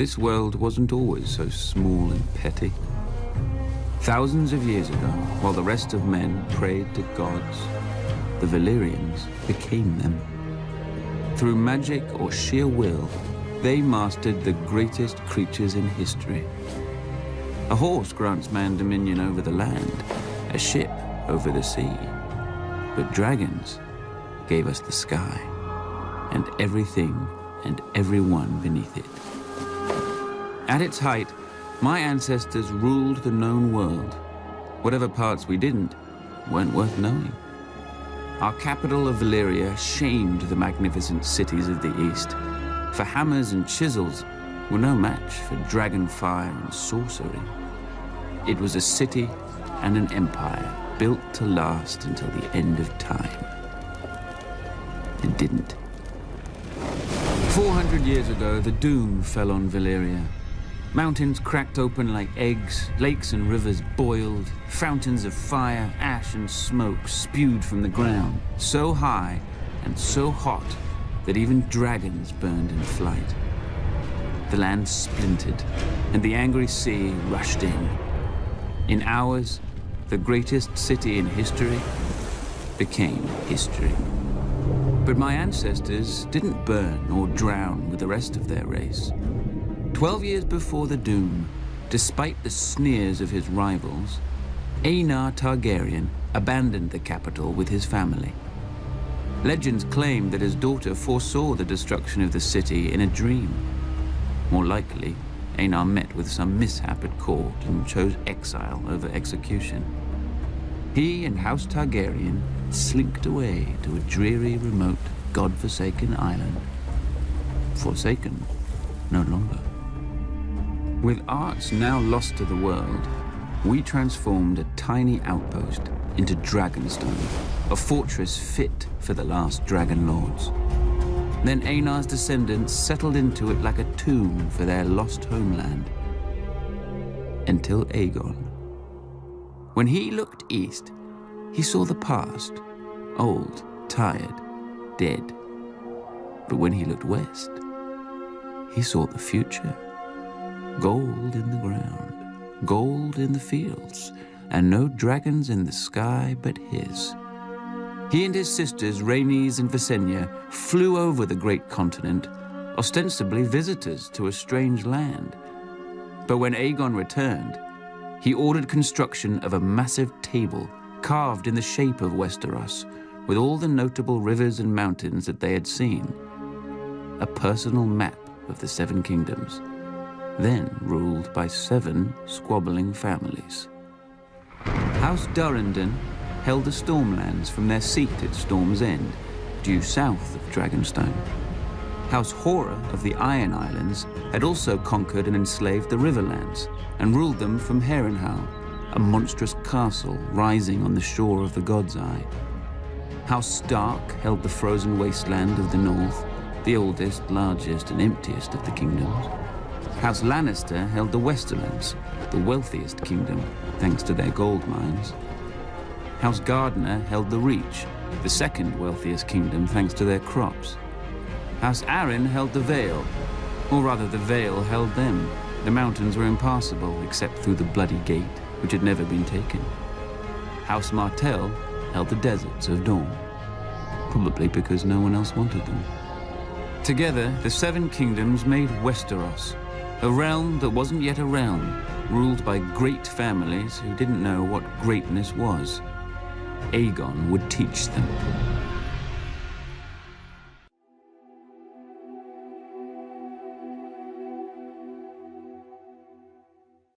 This world wasn't always so small and petty. Thousands of years ago, while the rest of men prayed to gods, the Valyrians became them. Through magic or sheer will, they mastered the greatest creatures in history. A horse grants man dominion over the land, a ship over the sea. But dragons gave us the sky, and everything and everyone beneath it. At its height, my ancestors ruled the known world. Whatever parts we didn't weren't worth knowing. Our capital of Valyria shamed the magnificent cities of the east, for hammers and chisels were no match for dragon fire and sorcery. It was a city and an empire built to last until the end of time. It didn't. 400 years ago, the doom fell on Valyria. Mountains cracked open like eggs, lakes and rivers boiled, fountains of fire, ash and smoke spewed from the ground, so high and so hot that even dragons burned in flight. The land splintered, and the angry sea rushed in. In hours, the greatest city in history became history. But my ancestors didn't burn or drown with the rest of their race. 12 years before the doom, despite the sneers of his rivals, Aenar Targaryen abandoned the capital with his family. Legends claim that his daughter foresaw the destruction of the city in a dream. More likely, Aenar met with some mishap at court and chose exile over execution. He and House Targaryen slinked away to a dreary, remote, god-forsaken island. Forsaken no longer. With arts now lost to the world, we transformed a tiny outpost into Dragonstone, a fortress fit for the last dragon lords. Then Aenar's descendants settled into it like a tomb for their lost homeland. Until Aegon. When he looked east, he saw the past, old, tired, dead. But when he looked west, he saw the future. Gold in the ground, gold in the fields, and no dragons in the sky but his. He and his sisters, Rhaenys and Visenya, flew over the great continent, ostensibly visitors to a strange land. But when Aegon returned, he ordered construction of a massive table carved in the shape of Westeros, with all the notable rivers and mountains that they had seen. A personal map of the Seven Kingdoms, then ruled by 7 squabbling families. House Durrandon held the Stormlands from their seat at Storm's End, due south of Dragonstone. House Hora of the Iron Islands had also conquered and enslaved the Riverlands and ruled them from Harrenhal, a monstrous castle rising on the shore of the God's Eye. House Stark held the frozen wasteland of the north, the oldest, largest, and emptiest of the kingdoms. House Lannister held the Westerlands, the wealthiest kingdom, thanks to their gold mines. House Gardner held the Reach, the second wealthiest kingdom, thanks to their crops. House Arryn held the Vale, or rather the Vale held them. The mountains were impassable, except through the Bloody Gate, which had never been taken. House Martell held the deserts of Dorne, probably because no one else wanted them. Together, the 7 kingdoms made Westeros, a realm that wasn't yet a realm, ruled by great families who didn't know what greatness was. Aegon would teach them.